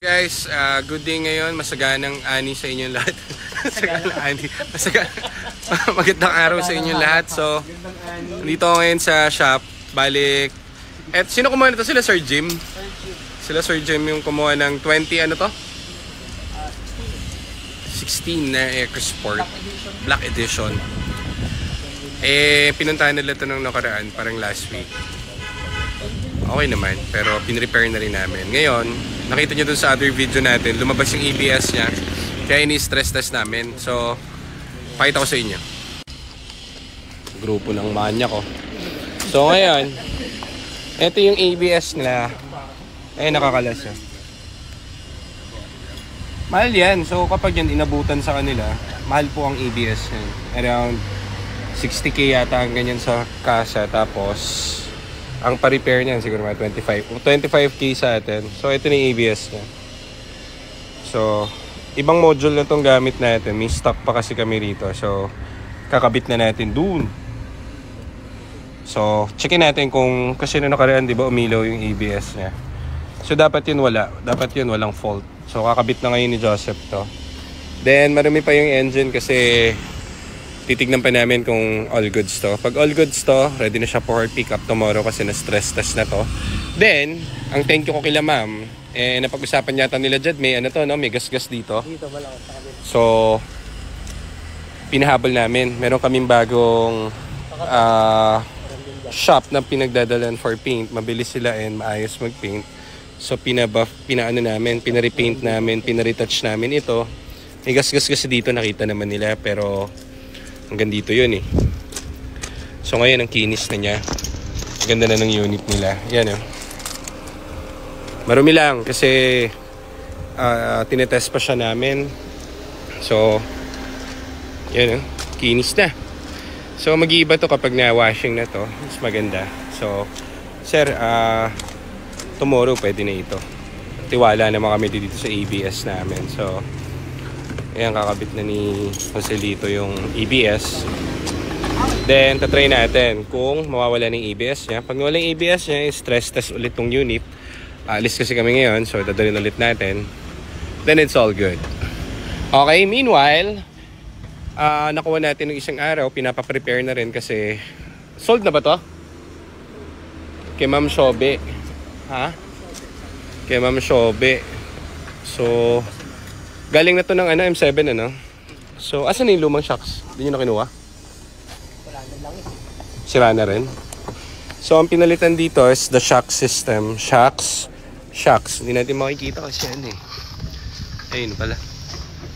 Guys, good day ngayon. Masaganang ani sa inyong lahat. Masaganang ani. Magandang araw sa inyong lahat. So, dito ako ngayon sa shop. Balik. Et sino kumuha nito? Sila Sir Jim? Sila Sir Jim yung kumuha ng 20 ano to? 16 na EcoSport Black Edition. Pinuntahan nila ito nung nakaraan, parang last week. Okay naman, pero pinrepair na rin namin. Ngayon, nakita nyo dun sa other video natin, lumabas yung ABS niya. Kaya ini-stress test namin. So, pakita ko sa inyo. Grupo ng manya ko. So, ngayon, ito yung ABS nila. Nakakalas yun. Mahal yan. So, kapag yan inabutan sa kanila, mahal po ang ABS yan. Around 60k yata ang ganyan sa kasa. Tapos, ang pa-repair niyan siguro mga 25k sa atin. So, ito na yung ABS niya. So, ibang module na itong gamit natin. May stock pa kasi kami rito. So, kakabit na natin dun. So, checkin natin kung kasi na nakaraan, di ba, umilaw yung ABS niya. So, dapat yun wala. Dapat yun walang fault. So, kakabit na ngayon ni Joseph to. Then, marami pa yung engine kasi titignan pa namin kung all goods to. Pag all goods to, ready na siya for pick up tomorrow kasi na-stress test na to. Then, ang thank you ko kila ma'am, napag-usapan yata nila Jed, may ano to, no? May gas-gas dito. So, pinahabol namin. Meron kaming bagong shop na pinagdadalan for paint. Mabilis sila and maayos mag-paint. So, pinaano namin, pina-repaint namin, pina-retouch namin ito. May gas-gas kasi dito, nakita naman nila, pero hanggang dito yun eh. So ngayon ang kinis na niya. Ganda na ng unit nila. Yan oh. Marumi lang kasi tinetest pa siya namin. So yan oh. Kinis na. So mag-iiba to kapag na-washing na to. Mas maganda. So sir, tomorrow pwede na ito. Tiwala naman kami dito sa ABS namin. So ayan, kakabit na ni Joselito yung ABS. Then, tatry natin kung mawawala ng ABS niya. Pag nawala yung ABS niya, stress test ulit tong unit. Alis kasi kami ngayon, so dadalhin ulit natin. Then, it's all good. Okay, meanwhile, nakuha natin ng isang araw. Pinapa-prepare na rin kasi sold na ba to? Kay Ma'am Shobe. Ha? Kay Ma'am Shobe. So, galing na to ng M7 ano. So, asan yung lumang shocks? Hindi nyo na kinuha? Sira na rin. So, ang pinalitan dito is the shock system. Shocks. Hindi natin makikita kasi yan eh. Ayun pala.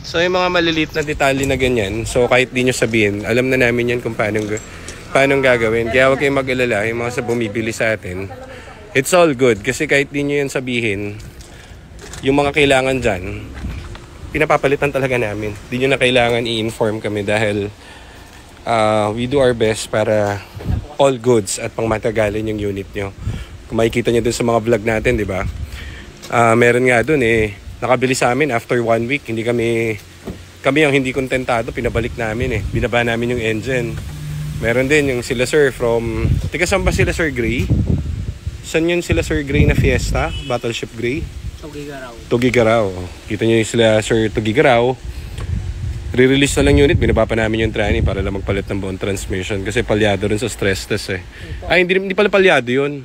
So, yung mga maliliit na detalye na ganyan. So, kahit di nyo sabihin, alam na namin yan kung paano gagawin. Kaya huwag kayong mag-alala. Yung mga sa bumibili sa atin, it's all good. Kasi kahit di nyo yan sabihin, yung mga kailangan dyan, pinapapalitan talaga namin. Di nyo na kailangan i-inform kami dahil we do our best para all goods at pangmatagalan yung unit nyo. Kung makikita nyo dun sa mga vlog natin, di ba? Meron nga dun nakabili sa amin after 1 week. Kami ang hindi kontentado, pinabalik namin binaba namin yung engine. Meron din yung sila sir from, tika saan ba sila Sir Gray? Saan yun sila Sir Gray na Fiesta? Battleship Gray? Tugigaraw. Kita nyo yung sila Sir Tugigaraw. Re-release na lang unit. Binaba pa namin yung tranny para lang magpalit ng buong transmission. Kasi palyado rin sa stress test Ay, hindi pala palyado yun.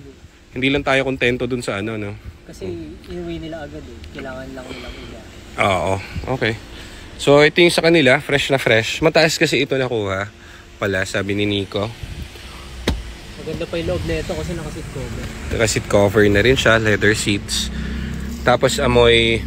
Hindi lang tayo kontento dun sa ano, no? Kasi inuwi nila agad Kailangan lang nilang ila. Oo, okay. So, ito yung sa kanila. Fresh na fresh. Mataas kasi ito nakuha pala, sabi ni Nico. Maganda pa yung loob na ito kasi naka-seat cover. Naka-seat cover na rin siya. Leather seats. Tapos amoy